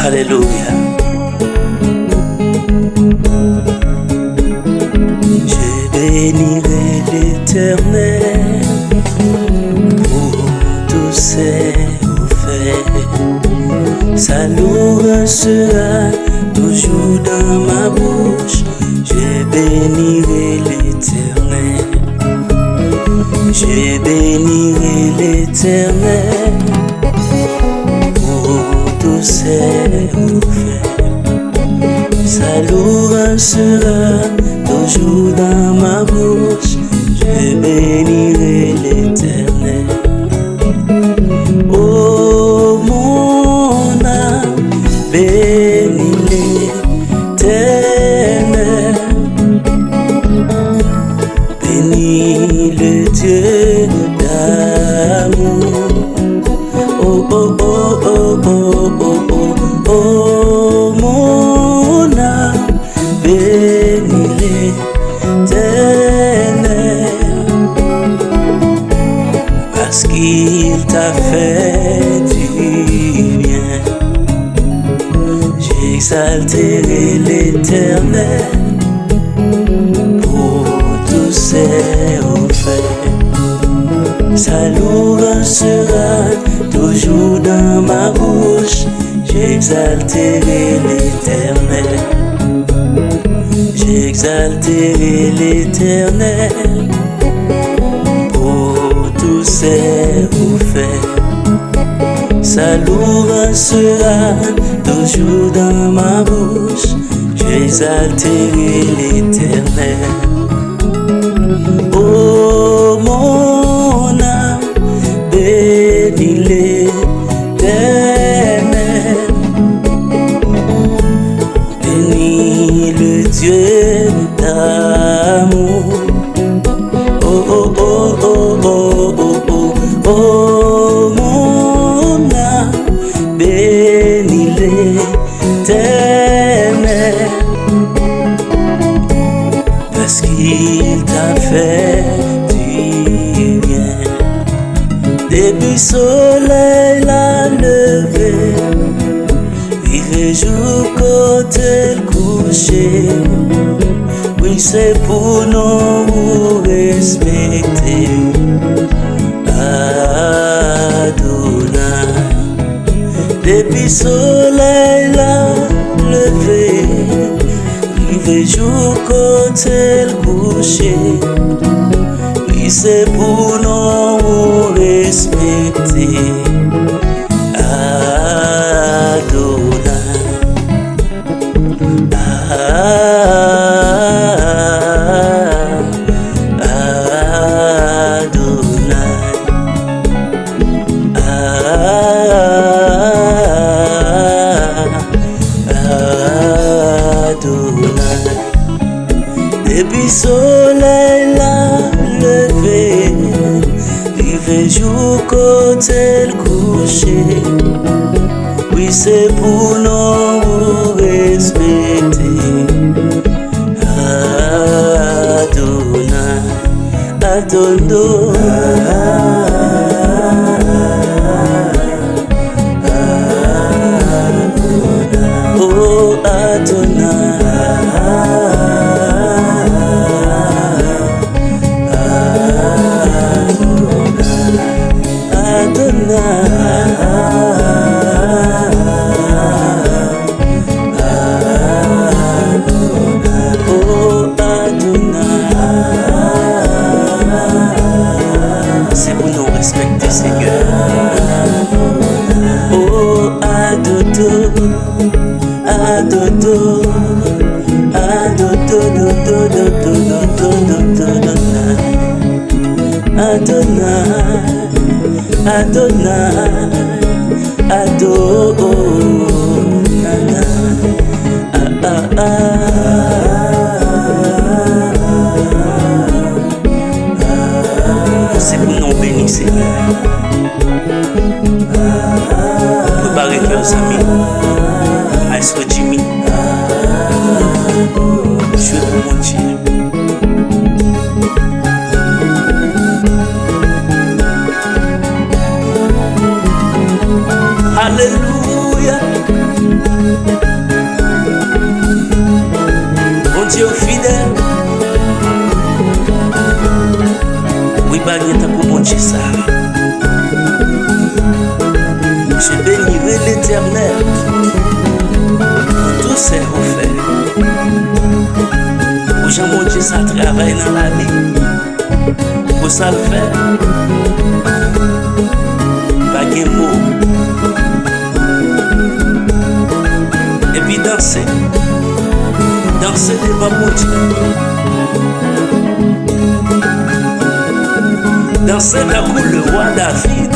Alléluia. Je bénirai l'Éternel pour tous ses faits. Sa louange sera toujours dans ma bouche. Je bénirai l'Éternel. Je bénirai l'Éternel pour tous ses faits. Sa louange sera toujours dans ma bouche. Je bénirai l'Éternel. Oh mon âme, bénis l'Éternel. Bénis le Dieu d'amour. Oh oh oh oh oh oh oh oh mon âme, bénis l'Éternel, parce qu'il t'a fait du bien. J'exalterai l'Éternel pour tous ses faits. Sa louange sera toujours dans ma bouche. J'exalterai l'Éternel. J'exalterai l'Éternel pour tous ses faits. Sa louange sera toujours dans ma bouche. J'exalterai l'Éternel. Oh mon âme, bénis l'Éternel. Bénis le Dieu d'amour. Oh oh oh oh oh oh oh oh mon âme, bénis l'Éternel, parce qu'il t'a fait du bien. Depuis soleil la levé, rive jour côté le coucher. Oui, c'est pour nous respecter Adonai. Depuis soleil la levé, rive jour côté le coucher. Oui, c'est pour nous respecter Adonai. Depuis soleil la levé, rive jour côté le coucher. Oui, c'est pour nous respecter Adonai, Adonai, oh Adonai. C'est pour nous respecter, Seigneur. Oh Adodo, Adodo, Adodo, Adonai, Adonai, c'est pour nous bénir, Seigneur. Préparez cœur, amis. Maestro Jimmy. Je veux mon Dieu. Alléluia. baguette pour mon Dieu ça. Je bénirai l'Éternel pour tous ses refaits. Pour Jean mon Dieu ça travaille dans la vie. Pour ça le faire. Pas de mots. Et puis danser. Danser devant mon Dieu. Danser d'un coup le roi David.